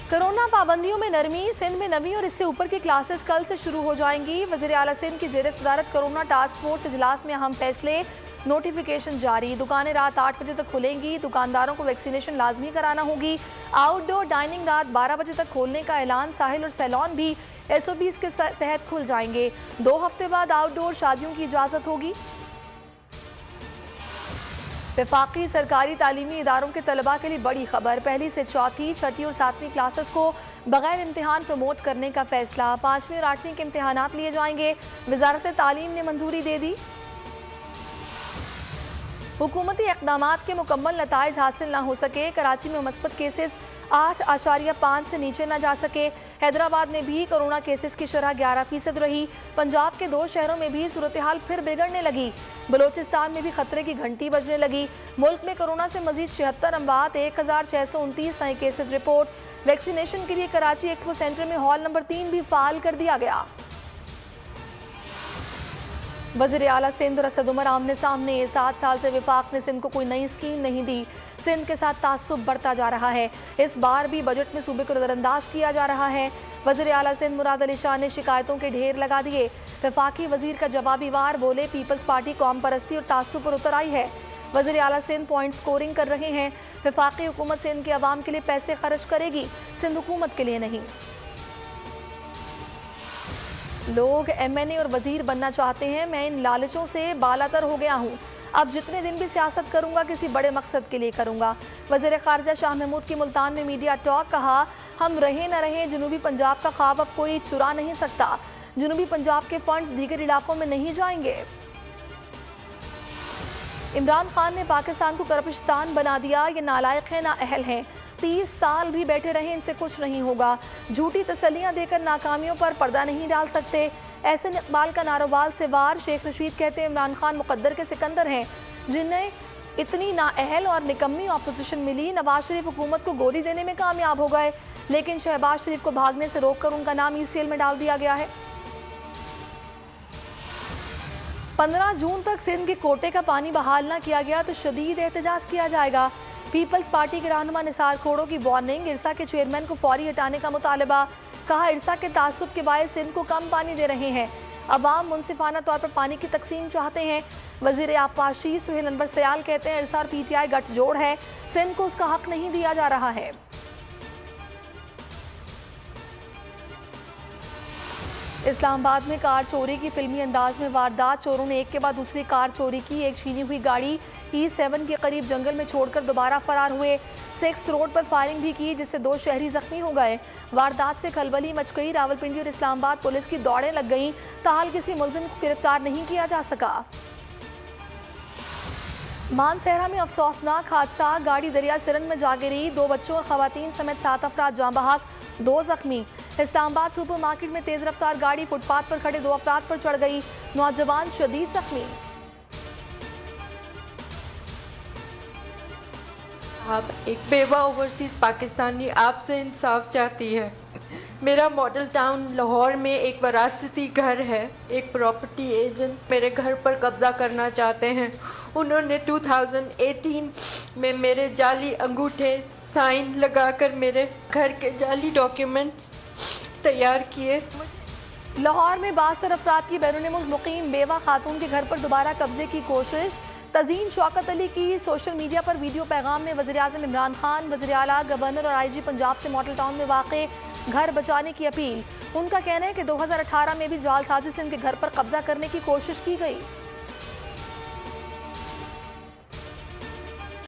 Corona पाबंदियों में नरमी, सिंध में 9वीं और इससे ऊपर की क्लासेस कल से शुरू हो जाएंगी। वज़ीर आला सिंध की ज़ेर सदारत कोरोना टास्क फोर्स इजलास में अहम फैसले, नोटिफिकेशन जारी। दुकानें रात 8 बजे तक खुलेंगी, दुकानदारों को वैक्सीनेशन लाजमी कराना होगी। आउटडोर डाइनिंग रात 12 बजे तक खोलने का ऐलान। साहिल और सैलॉन भी SOPs के तहत खुल जाएंगे। 2 हफ्ते बाद आउटडोर शादियों की इजाज़त होगी। वफाकी सरकारी तालीमी इदारों के तलबा के लिए बड़ी खबर, पहली से चौथी, छठी और 7वीं क्लासेस को बगैर इम्तिहान प्रमोट करने का फैसला। 5वीं और 8वीं के इम्तिहानात लिए जाएंगे, वजारत तालीम ने मंजूरी दे दी। हुकूमती इक़दामात के मुकम्मल नताइज हासिल ना हो सके, कराची में मुस्बत केसेस 8.5 से नीचे न जा सके। हैदराबाद में भी कोरोना केसेस की शरह 11% रही। पंजाब के 2 शहरों में भी सूरत हाल फिर बिगड़ने लगी। बलोचिस्तान में भी खतरे की घंटी बजने लगी। मुल्क में कोरोना से मजीद 76 अमवात, 1629 नए केसेस रिपोर्ट। वैक्सीनेशन के लिए कराची एक्सपो सेंटर में हॉल नंबर 3 भी फाल कर दिया गया। वज़ीर आला सिंध और असद उमर आमने सामने। 7 साल से वफाक ने सिंध को कोई नई स्कीम नहीं दी। सिंध के साथ तासुब बढ़ता जा रहा है। इस बार भी बजट में सूबे को नजरअंदाज किया जा रहा है। वज़ीर आला सिंध मुराद अली शाह ने शिकायतों के ढेर लगा दिए। वफाकी वजीर का जवाबी वार, बोले पीपल्स पार्टी कौम परस्ती और तासुब पर उतर आई है। वज़ीर आला सिंध पॉइंट स्कोरिंग कर रहे हैं। वफाकी हुकूमत सिंध के अवाम के लिए पैसे खर्च करेगी, सिंध हुकूमत के लिए नहीं। लोग MNA और वजीर बनना चाहते हैं, मैं इन लालचों से बालातर हो गया हूँ। अब जितने दिन भी सियासत करूंगा किसी बड़े मकसद के लिए करूंगा। वज़ीर ख़ारिजा शाह महमूद की मुल्तान में मीडिया टॉक, कहा हम रहे न रहे जनूबी पंजाब का ख्वाब अब कोई चुरा नहीं सकता। जनूबी पंजाब के फंड्स दीगर इलाकों में नहीं जाएंगे। इमरान खान ने पाकिस्तान को करपिस्तान बना दिया, ये नालायक है ना अहल हैं। 30 साल भी बैठे रहे, इनसे कुछ नहीं होगा। झूठी तसल्लियां देकर नाकामियों पर पर्दा नहीं डाल सकते। एहसन इकबाल का नारोवाल से वार। शेख रशीद कहते हैं इमरान खान मुकद्दर के सिकंदर हैं, जिन्हें इतनी नाअहल और निकम्मी ऑपोजिशन मिली। नवाज शरीफ हुकूमत को गोली देने में कामयाब हो गए, लेकिन शहबाज शरीफ को भागने से रोककर उनका नाम ECL में डाल दिया गया है। 15 जून तक सिंध के कोटे का पानी बहाल न किया गया तो शदीद एहतजाज किया जाएगा। पीपल्स पार्टी के रहनुमा निसार खोड़ो की वार्निंग, इरसा के चेयरमैन को फौरी हटाने का मुतालबा। कहा इरसा के तासुब के बायस सिंध को कम पानी दे रहे हैं। अवाम मुनसिफाना तौर पर पानी की तकसीम चाहते हैं। वजीर आबपाशी सुहेल अनवर सयाल कहते हैं इरसा और PTI गठजोड़ है, सिंध को उसका हक नहीं दिया जा रहा है। इस्लामाबाद में कार चोरी की फिल्मी अंदाज में वारदात। चोरों ने एक के बाद दूसरी कार चोरी की। एक छीनी हुई गाड़ी E7 के करीब जंगल में छोड़कर दोबारा फरार हुए। 6th रोड पर फायरिंग भी की, जिससे 2 शहरी जख्मी हो गए। वारदात से खलबली मच गई। रावलपिंडी और इस्लामाबाद पुलिस की दौड़ें लग गईं, ताहल किसी मुलजिम को गिरफ्तार नहीं किया जा सका। मानसहरा में अफसोसनाक हादसा, गाड़ी दरिया सिरन में जा गिरी। 2 बच्चों और खवातीन समेत 7 अफराद जाँ बहक, 2 जख्मी। इस्लामाबाद सुपर मार्केट में तेज रफ्तार गाड़ी फुटपाथ पर खड़े 2 अफराद पर चढ़ गई, नौजवान शदीद जख्मी। आप एक बेवा ओवरसीज पाकिस्तानी आपसे इंसाफ चाहती है। मेरा मॉडल टाउन लाहौर में एक वरासती घर है। एक प्रॉपर्टी एजेंट मेरे घर पर कब्जा करना चाहते हैं। उन्होंने 2018 में मेरे जाली अंगूठे साइन लगाकर मेरे घर के जाली डॉक्यूमेंट्स तैयार किए। लाहौर में 62 अफराद की बैरून मुल्क मुकीम बेवा खातून के घर पर दोबारा कब्जे की कोशिश। तज़ीन शौकत अली की सोशल मीडिया पर वीडियो पैगाम में वज़ीर आज़म इमरान खान, वज़ीर आला, गवर्नर और IG पंजाब से मॉडल टाउन में वाक़े घर बचाने की अपील। उनका कहना है कि 2018 में भी जालसाजी से उनके घर पर कब्जा करने की कोशिश की गई।